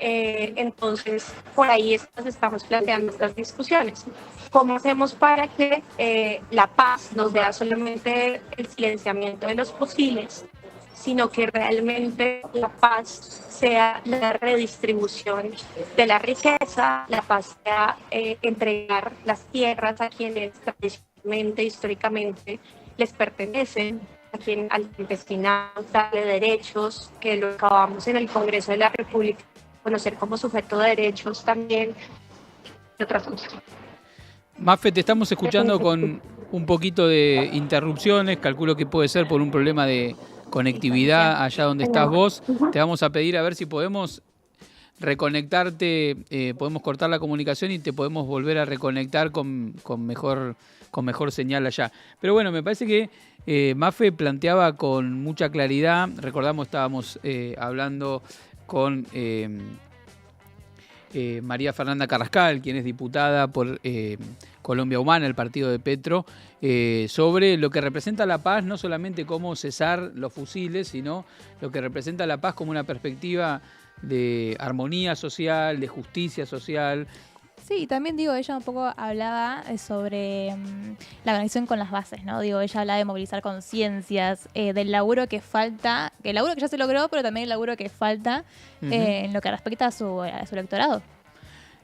Entonces, por ahí estamos planteando estas discusiones. ¿Cómo hacemos para que la paz no sea solamente el silenciamiento de los fusiles, sino que realmente la paz sea la redistribución de la riqueza, la paz sea entregar las tierras a quienes tradicionalmente, históricamente les pertenecen, al campesinado, darle derechos, que lo acabamos en el Congreso de la República, conocer como sujeto de derechos también, y otras cosas. Mafe, te estamos escuchando con un poquito de interrupciones, calculo que puede ser por un problema de conectividad allá donde estás vos. Te vamos a pedir a ver si podemos reconectarte, podemos cortar la comunicación y te podemos volver a reconectar con mejor señal allá. Pero bueno, me parece que Mafe planteaba con mucha claridad, recordamos estábamos hablando con María Fernanda Carrascal, quien es diputada por Colombia Humana, el partido de Petro, sobre lo que representa la paz, no solamente cómo cesar los fusiles, sino lo que representa la paz como una perspectiva de armonía social, de justicia social. Sí, también digo, ella un poco hablaba sobre la conexión con las bases, ¿no? Digo, ella hablaba de movilizar conciencias, del laburo que falta, el laburo que ya se logró, pero también el laburo que falta en lo que respecta a su electorado.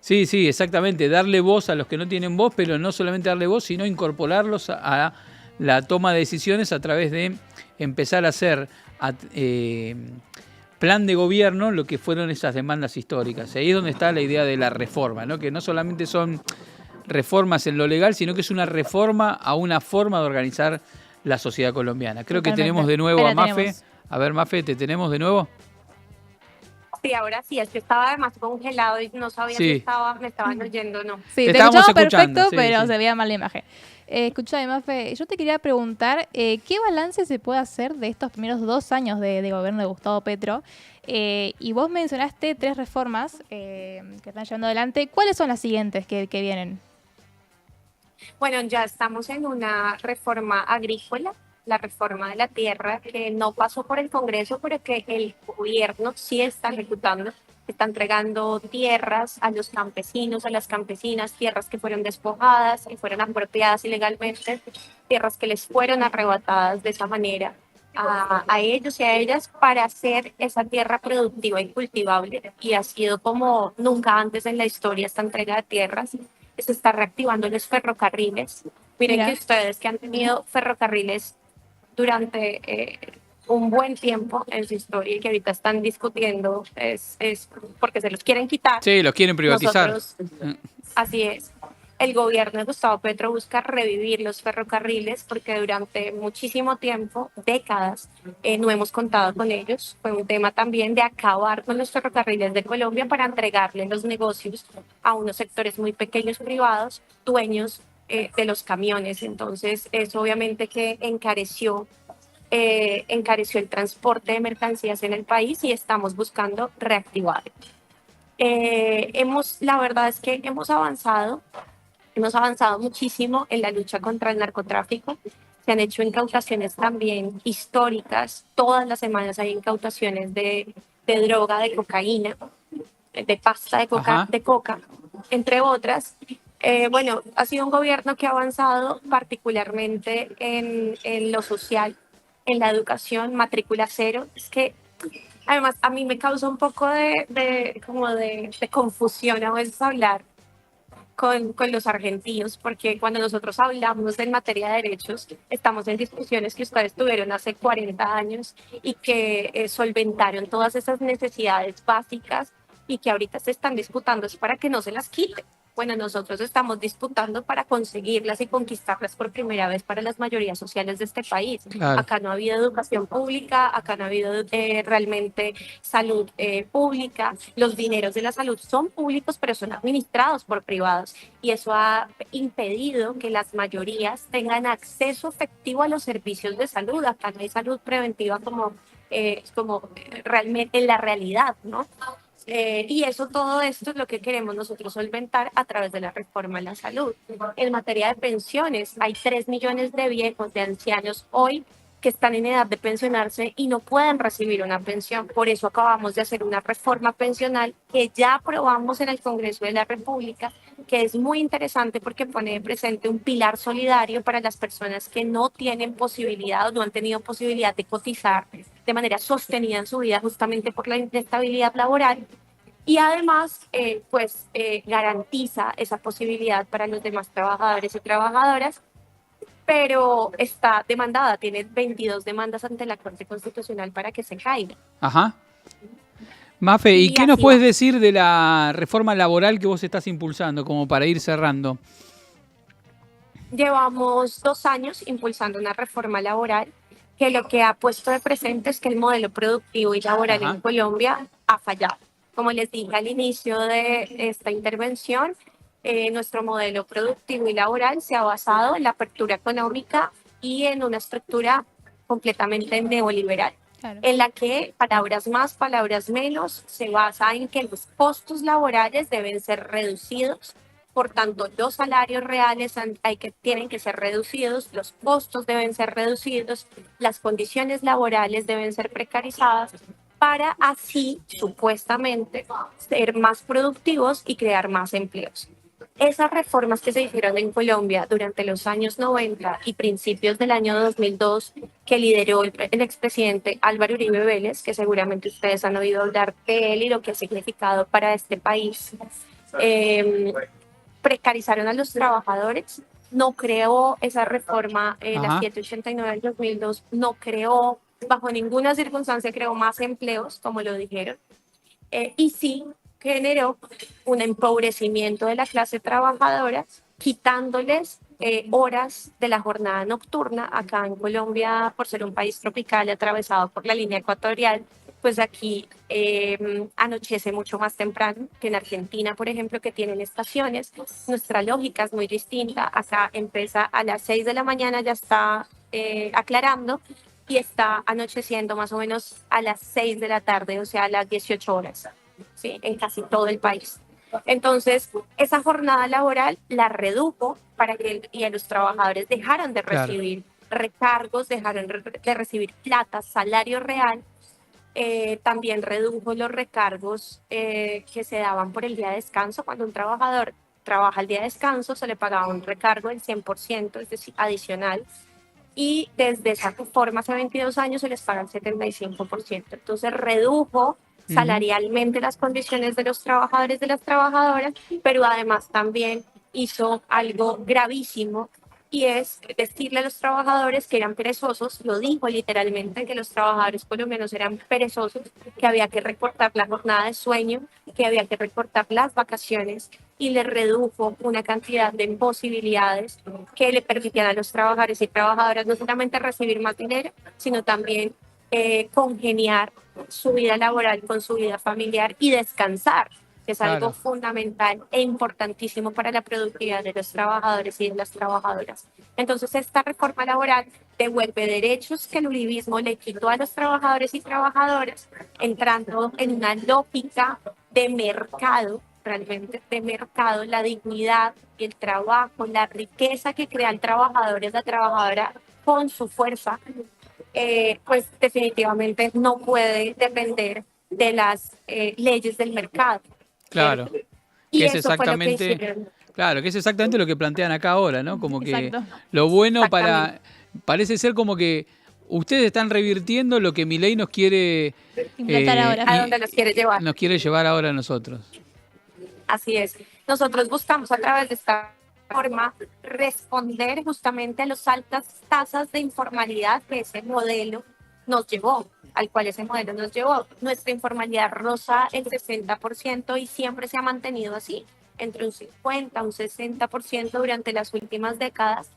Sí, sí, exactamente, darle voz a los que no tienen voz, pero no solamente darle voz, sino incorporarlos a la toma de decisiones a través de empezar a hacer plan de gobierno lo que fueron esas demandas históricas. Ahí es donde está la idea de la reforma, ¿no? Que no solamente son reformas en lo legal, sino que es una reforma a una forma de organizar la sociedad colombiana. Creo que tenemos de nuevo a Mafe. A ver, Mafe, ¿te tenemos de nuevo? Sí, ahora sí, es que estaba además congelado y no sabía si me estaban oyendo o no. Sí, te escuchamos perfecto, pero se veía mal la imagen. Escuchame, Mafe, yo te quería preguntar, ¿qué balance se puede hacer de estos primeros 2 años de gobierno de Gustavo Petro? Y vos mencionaste 3 reformas que están llevando adelante. ¿Cuáles son las siguientes que vienen? Bueno, ya estamos en una reforma agrícola, la reforma de la tierra, que no pasó por el Congreso, pero que el gobierno sí está ejecutando. Está entregando tierras a los campesinos, a las campesinas, tierras que fueron despojadas, que fueron apropiadas ilegalmente, tierras que les fueron arrebatadas de esa manera a ellos y a ellas para hacer esa tierra productiva y cultivable. Y ha sido como nunca antes en la historia esta entrega de tierras. Se está reactivando los ferrocarriles. Miren que ustedes que han tenido ferrocarriles durante un buen tiempo en su historia y que ahorita están discutiendo es porque se los quieren quitar. Sí, los quieren privatizar. Nosotros, así es. El gobierno de Gustavo Petro busca revivir los ferrocarriles porque durante muchísimo tiempo, décadas, no hemos contado con ellos. Fue un tema también de acabar con los ferrocarriles de Colombia para entregarle los negocios a unos sectores muy pequeños privados, dueños de los camiones. Entonces, eso obviamente que encareció el transporte de mercancías en el país y estamos buscando reactivarlo. La verdad es que hemos avanzado muchísimo en la lucha contra el narcotráfico. Se han hecho incautaciones también históricas. Todas las semanas hay incautaciones de droga, de cocaína, de pasta de coca, entre otras. Bueno, ha sido un gobierno que ha avanzado particularmente en lo social, en la educación, matrícula cero. Es que además a mí me causa un poco de confusión a veces hablar con los argentinos, porque cuando nosotros hablamos en materia de derechos, estamos en discusiones que ustedes tuvieron hace 40 años y que solventaron todas esas necesidades básicas y que ahorita se están disputando es para que no se las quite. Bueno, nosotros estamos disputando para conseguirlas y conquistarlas por primera vez para las mayorías sociales de este país. Claro. Acá no ha habido educación pública, acá no ha habido realmente salud pública. Los dineros de la salud son públicos, pero son administrados por privados. Y eso ha impedido que las mayorías tengan acceso efectivo a los servicios de salud. Acá no hay salud preventiva como realmente en la realidad, ¿no? Y todo esto es lo que queremos nosotros solventar a través de la reforma a la salud. En materia de pensiones, hay 3 millones de viejos, de ancianos hoy que están en edad de pensionarse y no pueden recibir una pensión. Por eso acabamos de hacer una reforma pensional que ya aprobamos en el Congreso de la República, que es muy interesante porque pone presente un pilar solidario para las personas que no tienen posibilidad o no han tenido posibilidad de cotizar de manera sostenida en su vida justamente por la inestabilidad laboral. Y además, garantiza esa posibilidad para los demás trabajadores y trabajadoras, pero está demandada, tiene 22 demandas ante la Corte Constitucional para que se caiga. Ajá. Mafe, ¿y qué nos puedes decir de la reforma laboral que vos estás impulsando, como para ir cerrando? Llevamos 2 años impulsando una reforma laboral que lo que ha puesto de presente es que el modelo productivo y laboral en Colombia ha fallado. Como les dije al inicio de esta intervención, nuestro modelo productivo y laboral se ha basado en la apertura económica y en una estructura completamente neoliberal, en la que palabras más, palabras menos, se basa en que los costos laborales deben ser reducidos. Por tanto, los salarios reales tienen que ser reducidos, los costos deben ser reducidos, las condiciones laborales deben ser precarizadas para así, supuestamente, ser más productivos y crear más empleos. Esas reformas que se hicieron en Colombia durante los años 90 y principios del año 2002, que lideró el expresidente Álvaro Uribe Vélez, que seguramente ustedes han oído hablar de él y lo que ha significado para este país, precarizaron a los trabajadores. No creó esa reforma, la 789 del 2002, no creó, bajo ninguna circunstancia creó más empleos, como lo dijeron, y sí generó un empobrecimiento de la clase trabajadora, quitándoles horas de la jornada nocturna. Acá en Colombia, por ser un país tropical y atravesado por la línea ecuatorial, pues aquí anochece mucho más temprano que en Argentina, por ejemplo, que tienen estaciones. Nuestra lógica es muy distinta. Acá empieza a las 6 de la mañana, ya está aclarando, y está anocheciendo más o menos a las 6 de la tarde, o sea, a las 18 horas, ¿sí? En casi todo el país. Entonces, esa jornada laboral la redujo para que los trabajadores dejaran de recibir recargos, dejaron de recibir plata, salario real. También redujo los recargos que se daban por el día de descanso. Cuando un trabajador trabaja el día de descanso, se le pagaba un recargo del 100%, es decir, adicional. Y desde esa forma, hace 22 años, se les paga el 75%. Entonces, redujo salarialmente las condiciones de los trabajadores, de las trabajadoras, pero además también hizo algo gravísimo, y es decirle a los trabajadores que eran perezosos. Lo dijo literalmente, que los trabajadores colombianos eran perezosos, que había que recortar la jornada de sueño, que había que recortar las vacaciones, y le redujo una cantidad de posibilidades que le permitían a los trabajadores y trabajadoras no solamente recibir más dinero, sino también congeniar su vida laboral con su vida familiar y descansar, que es algo fundamental e importantísimo para la productividad de los trabajadores y de las trabajadoras. Entonces, esta reforma laboral devuelve derechos que el uribismo le quitó a los trabajadores y trabajadoras, entrando en una lógica de mercado, realmente de mercado. La dignidad, el trabajo, la riqueza que crea el trabajador y la trabajadora con su fuerza, pues definitivamente no puede depender de las leyes del mercado. Claro. Y que es eso fue lo que exactamente, hicieron. claro, que es exactamente lo que plantean acá ahora, ¿no? Como que lo bueno parece ser como que ustedes están revirtiendo lo que Milei nos quiere implantar ahora. A dónde nos quiere llevar. Nos quiere llevar ahora a nosotros. Así es. Nosotros buscamos a través de esta forma responder justamente a las altas tasas de informalidad que ese modelo nos llevó. al cual ese modelo nos llevó. Nuestra informalidad roza el 60% y siempre se ha mantenido así, entre un 50, un 60% durante las últimas décadas.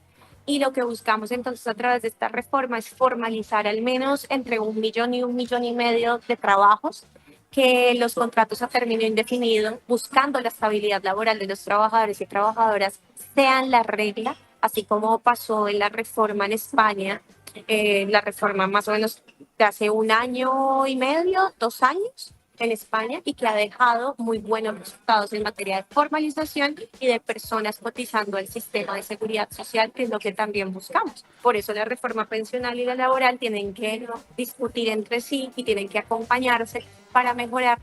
Y lo que buscamos entonces a través de esta reforma es formalizar al menos entre 1 millón y 1,5 millones de trabajos, que los contratos a término indefinido, buscando la estabilidad laboral de los trabajadores y trabajadoras, sean la regla, así como pasó en la reforma en España, la reforma más o menos de hace 1 año y medio, 2 años en España, y que ha dejado muy buenos resultados en materia de formalización y de personas cotizando al sistema de seguridad social, que es lo que también buscamos. Por eso la reforma pensional y la laboral tienen que discutir entre sí y tienen que acompañarse para mejorar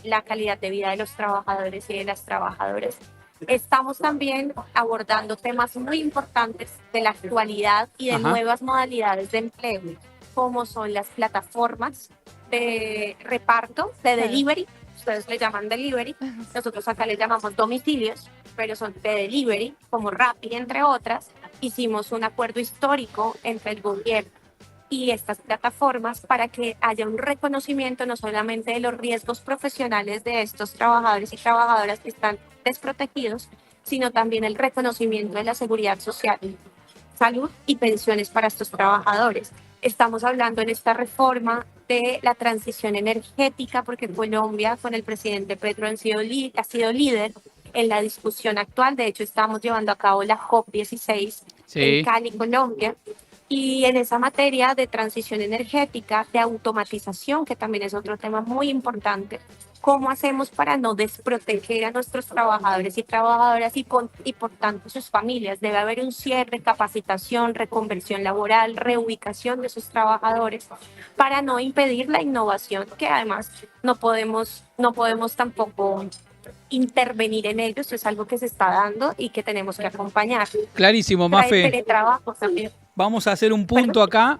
la calidad de vida de los trabajadores y de las trabajadoras. Estamos también abordando temas muy importantes de la actualidad y de nuevas modalidades de empleo, como son las plataformas de reparto, de delivery. Ustedes le llaman delivery, nosotros acá le llamamos domicilios, pero son de delivery, como Rappi, entre otras. Hicimos un acuerdo histórico entre el gobierno y estas plataformas para que haya un reconocimiento no solamente de los riesgos profesionales de estos trabajadores y trabajadoras que están desprotegidos, sino también el reconocimiento de la seguridad social, salud y pensiones para estos trabajadores. Estamos hablando en esta reforma de la transición energética, porque Colombia, con el presidente Petro, ha sido líder en la discusión actual. De hecho, estamos llevando a cabo la COP16 en Cali, Colombia. Y en esa materia de transición energética, de automatización, que también es otro tema muy importante, ¿cómo hacemos para no desproteger a nuestros trabajadores y trabajadoras y por tanto sus familias? Debe haber un cierre, capacitación, reconversión laboral, reubicación de sus trabajadores para no impedir la innovación, que además no podemos tampoco intervenir en ello. Esto es algo que se está dando y que tenemos que acompañar. Clarísimo, Mafe. Teletrabajo también. Vamos a hacer un punto acá,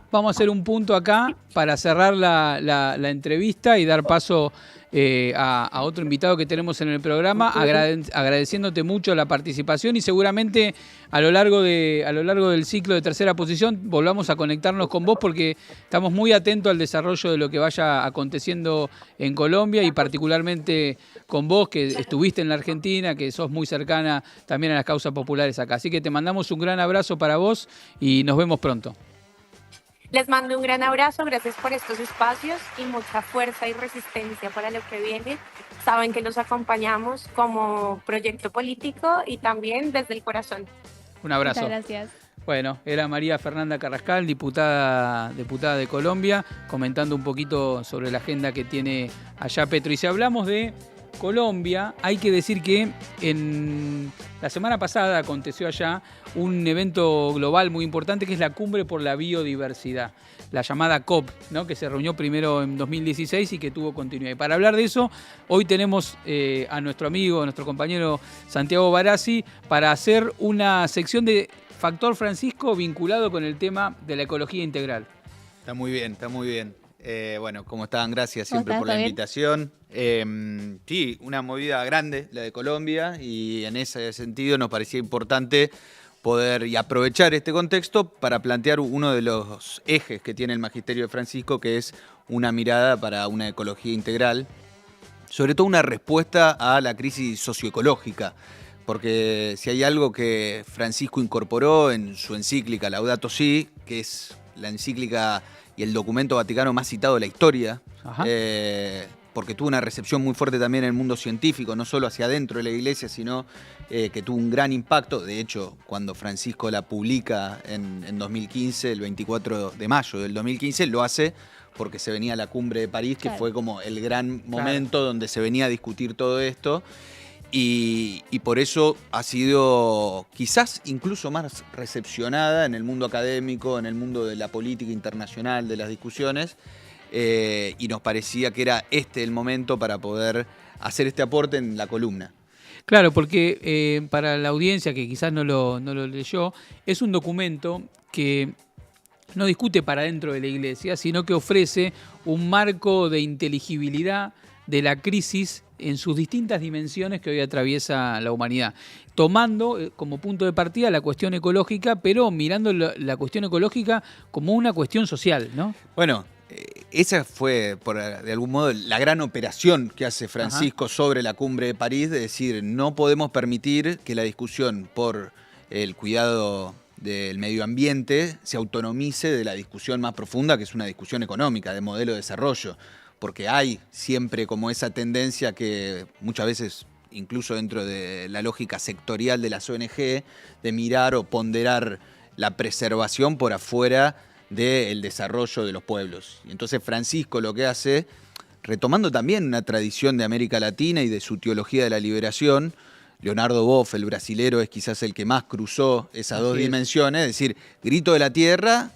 para cerrar la entrevista y dar paso a otro invitado que tenemos en el programa, agradeciéndote mucho la participación, y seguramente a lo largo del ciclo de Tercera Posición volvamos a conectarnos con vos, porque estamos muy atentos al desarrollo de lo que vaya aconteciendo en Colombia, y particularmente con vos, que estuviste en la Argentina, que sos muy cercana también a las causas populares acá. Así que te mandamos un gran abrazo para vos y nos vemos pronto. Les mando un gran abrazo, gracias por estos espacios y mucha fuerza y resistencia para lo que viene. Saben que los acompañamos como proyecto político y también desde el corazón. Un abrazo. Muchas gracias. Bueno, era María Fernanda Carrascal, diputada de Colombia, comentando un poquito sobre la agenda que tiene allá Petro. Y si hablamos de Colombia, hay que decir que en la semana pasada aconteció allá un evento global muy importante, que es la Cumbre por la Biodiversidad, la llamada COP, ¿no? Que se reunió primero en 2016 y que tuvo continuidad. Y para hablar de eso, hoy tenemos a nuestro amigo, a nuestro compañero Santiago Barassi, para hacer una sección de Factor Francisco vinculado con el tema de la ecología integral. Está muy bien, está muy bien. Bueno, ¿cómo están? Gracias siempre por la invitación. Sí, una movida grande, la de Colombia, y en ese sentido nos parecía importante poder y aprovechar este contexto para plantear uno de los ejes que tiene el Magisterio de Francisco, que es una mirada para una ecología integral, sobre todo una respuesta a la crisis socioecológica, porque si hay algo que Francisco incorporó en su encíclica Laudato Si, que es la encíclica y el documento vaticano más citado de la historia, porque tuvo una recepción muy fuerte también en el mundo científico, no solo hacia adentro de la iglesia, sino que tuvo un gran impacto. De hecho, cuando Francisco la publica en 2015, el 24 de mayo del 2015, lo hace porque se venía la cumbre de París, que fue como el gran momento donde se venía a discutir todo esto. Y por eso ha sido quizás incluso más recepcionada en el mundo académico, en el mundo de la política internacional, de las discusiones, y nos parecía que era el momento para poder hacer este aporte en la columna. Claro, porque para la audiencia que quizás no lo leyó, es un documento que no discute para dentro de la iglesia, sino que ofrece un marco de inteligibilidad de la crisis en sus distintas dimensiones que hoy atraviesa la humanidad, tomando como punto de partida la cuestión ecológica, pero mirando la cuestión ecológica como una cuestión social, ¿no? Bueno, esa fue, de algún modo, la gran operación que hace Francisco sobre la cumbre de París, de decir, no podemos permitir que la discusión por el cuidado del medio ambiente se autonomice de la discusión más profunda, que es una discusión económica, de modelo de desarrollo, porque hay siempre como esa tendencia que muchas veces, incluso dentro de la lógica sectorial de las ONG, de mirar o ponderar la preservación por afuera del desarrollo de los pueblos. Y entonces Francisco lo que hace, retomando también una tradición de América Latina y de su teología de la liberación, Leonardo Boff, el brasilero, es quizás el que más cruzó esas dos dimensiones, es decir, grito de la tierra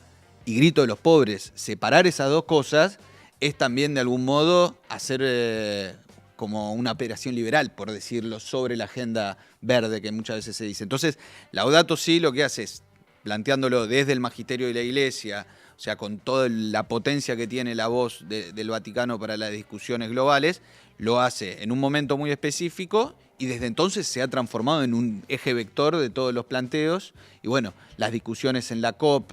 y grito de los pobres. Separar esas dos cosas es también de algún modo hacer como una operación liberal, por decirlo, sobre la agenda verde que muchas veces se dice. Entonces, Laudato Si lo que hace es, planteándolo desde el magisterio de la Iglesia, o sea, con toda la potencia que tiene la voz del Vaticano para las discusiones globales, lo hace en un momento muy específico y desde entonces se ha transformado en un eje vector de todos los planteos. Y bueno, las discusiones en la COP,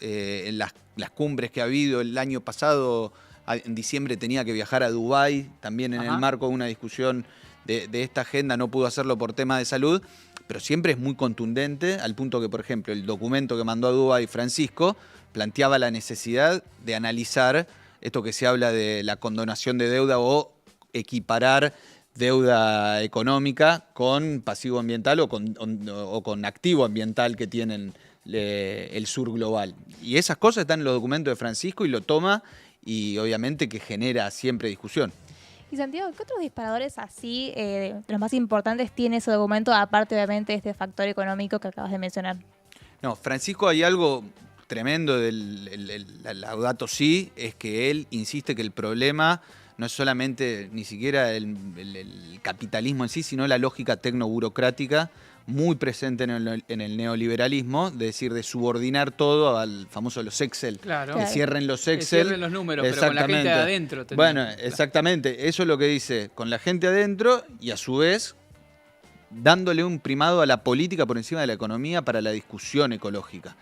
en las cumbres que ha habido el año pasado, en diciembre tenía que viajar a Dubái, también en el marco de una discusión de esta agenda, no pudo hacerlo por tema de salud, pero siempre es muy contundente, al punto que, por ejemplo, el documento que mandó a Dubái Francisco planteaba la necesidad de analizar esto que se habla de la condonación de deuda o equiparar deuda económica con pasivo ambiental o con activo ambiental que tienen el sur global. Y esas cosas están en los documentos de Francisco y lo toma y obviamente que genera siempre discusión. Y Santiago, ¿qué otros disparadores así, de los más importantes, tiene ese documento, aparte obviamente de este factor económico que acabas de mencionar? No, Francisco, hay algo tremendo del Laudato Si, es que él insiste que el problema no es solamente ni siquiera el capitalismo en sí, sino la lógica tecnoburocrática muy presente en el neoliberalismo, de decir, de subordinar todo al famoso los Excel. Claro. Que cierren los Excel. Que cierren los números, pero con la gente de adentro. Bueno, exactamente. Eso es lo que dice, con la gente adentro y a su vez dándole un primado a la política por encima de la economía para la discusión ecológica.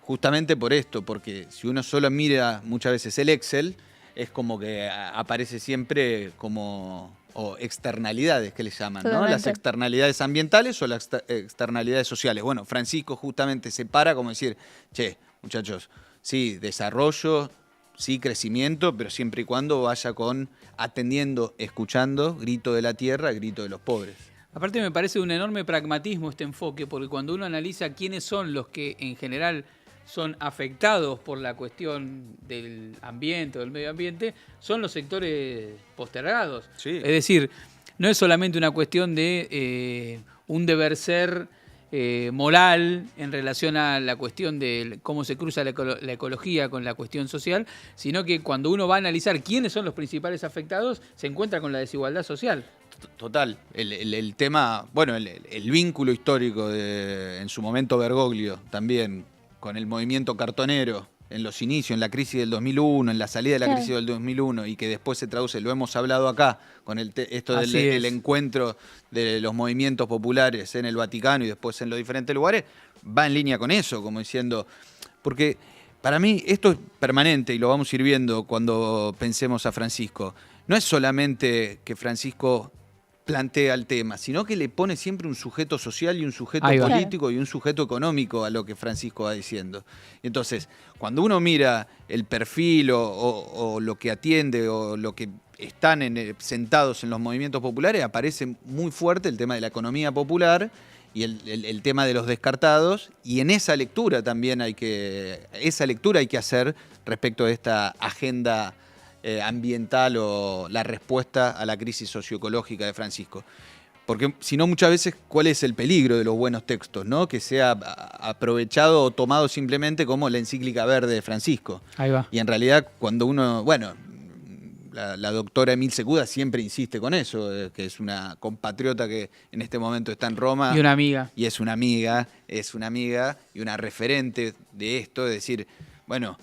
Justamente por esto, porque si uno solo mira muchas veces el Excel, es como que aparece siempre como externalidades que le llaman, ¿no? Las externalidades ambientales o las externalidades sociales. Bueno, Francisco justamente se para como decir, che, muchachos, sí, desarrollo, sí, crecimiento, pero siempre y cuando vaya con atendiendo, escuchando, grito de la tierra, grito de los pobres. Aparte me parece un enorme pragmatismo este enfoque, porque cuando uno analiza quiénes son los que en general son afectados por la cuestión del ambiente o del medio ambiente, son los sectores postergados. Sí. Es decir, no es solamente una cuestión de un deber ser moral en relación a la cuestión de cómo se cruza la ecología con la cuestión social, sino que cuando uno va a analizar quiénes son los principales afectados, se encuentra con la desigualdad social. Total, el tema, bueno, el vínculo histórico en su momento Bergoglio también, con el movimiento cartonero, en los inicios, en la crisis del 2001, en la salida de la crisis del 2001, y que después se traduce, lo hemos hablado acá, con esto del encuentro de los movimientos populares en el Vaticano y después en los diferentes lugares, va en línea con eso, como diciendo, porque para mí esto es permanente y lo vamos a ir viendo cuando pensemos a Francisco. No es solamente que Francisco plantea el tema, sino que le pone siempre un sujeto social y un sujeto político y un sujeto económico a lo que Francisco va diciendo. Entonces, cuando uno mira el perfil o lo que atiende o lo que están sentados en los movimientos populares, aparece muy fuerte el tema de la economía popular y el tema de los descartados, y en esa lectura también hay que hacer respecto de esta agenda ambiental o la respuesta a la crisis socioecológica de Francisco. Porque si no, muchas veces, ¿cuál es el peligro de los buenos textos? ¿No? Que sea aprovechado o tomado simplemente como la encíclica verde de Francisco. Ahí va. Y en realidad, cuando uno, bueno, la doctora Emil Secuda siempre insiste con eso, que es una compatriota que en este momento está en Roma. Y una amiga. Y es una amiga y una referente de esto, es decir, bueno,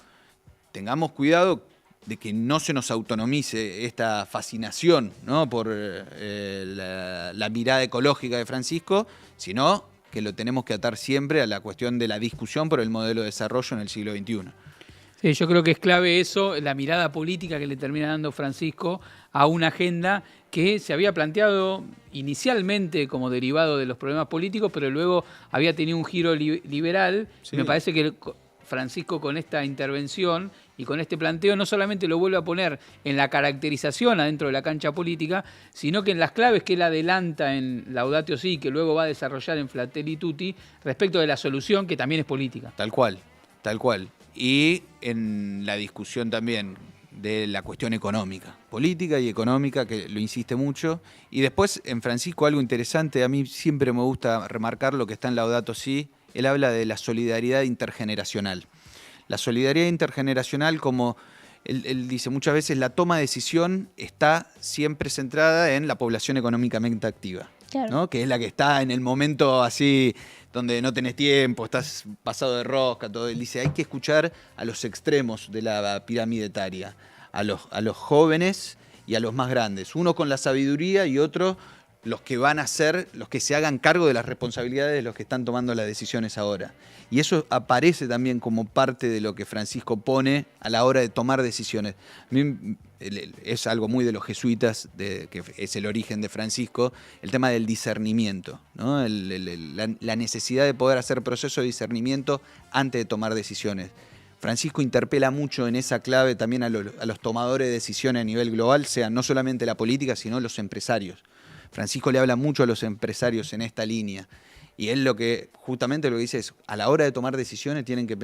tengamos cuidado de que no se nos autonomice esta fascinación, ¿no?, por la mirada ecológica de Francisco, sino que lo tenemos que atar siempre a la cuestión de la discusión por el modelo de desarrollo en el siglo XXI. Sí, yo creo que es clave eso, la mirada política que le termina dando Francisco a una agenda que se había planteado inicialmente como derivado de los problemas políticos, pero luego había tenido un giro liberal. Sí. Me parece que Francisco con esta intervención y con este planteo no solamente lo vuelve a poner en la caracterización adentro de la cancha política, sino que en las claves que él adelanta en Laudatio Si, que luego va a desarrollar en Fratelli Tutti, respecto de la solución que también es política. Tal cual, tal cual. Y en la discusión también de la cuestión económica, política y económica, que lo insiste mucho. Y después en Francisco algo interesante, a mí siempre me gusta remarcar lo que está en Laudato Si, él habla de la solidaridad intergeneracional. La solidaridad intergeneracional, como él dice muchas veces, la toma de decisión está siempre centrada en la población económicamente activa, claro, ¿no? Que es la que está en el momento así donde no tenés tiempo, estás pasado de rosca, todo. Él dice, hay que escuchar a los extremos de la pirámide etaria, a los jóvenes y a los más grandes. Uno con la sabiduría y otro los que van a ser, los que se hagan cargo de las responsabilidades de los que están tomando las decisiones ahora. Y eso aparece también como parte de lo que Francisco pone a la hora de tomar decisiones. A mí es algo muy de los jesuitas, que es el origen de Francisco, el tema del discernimiento, ¿no? La necesidad de poder hacer proceso de discernimiento antes de tomar decisiones. Francisco interpela mucho en esa clave también a los tomadores de decisiones a nivel global, sean no solamente la política, sino los empresarios. Francisco le habla mucho a los empresarios en esta línea. Y él justamente lo que dice es, a la hora de tomar decisiones tienen que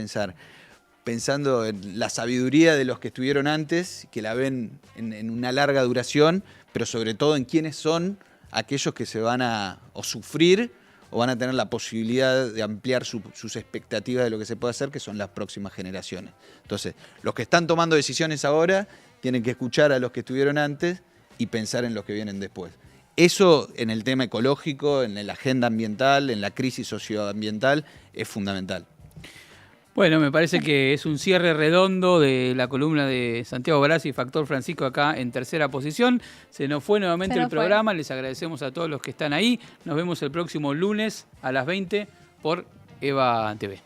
pensando en la sabiduría de los que estuvieron antes, que la ven en una larga duración, pero sobre todo en quiénes son aquellos que se van a o sufrir o van a tener la posibilidad de ampliar sus expectativas de lo que se puede hacer, que son las próximas generaciones. Entonces, los que están tomando decisiones ahora tienen que escuchar a los que estuvieron antes y pensar en los que vienen después. Eso en el tema ecológico, en la agenda ambiental, en la crisis socioambiental, es fundamental. Bueno, me parece que es un cierre redondo de la columna de Santiago Grassi y Factor Francisco acá en tercera posición. Se nos fue nuevamente el programa, les agradecemos a todos los que están ahí. Nos vemos el próximo lunes a las 20 por EVA TV.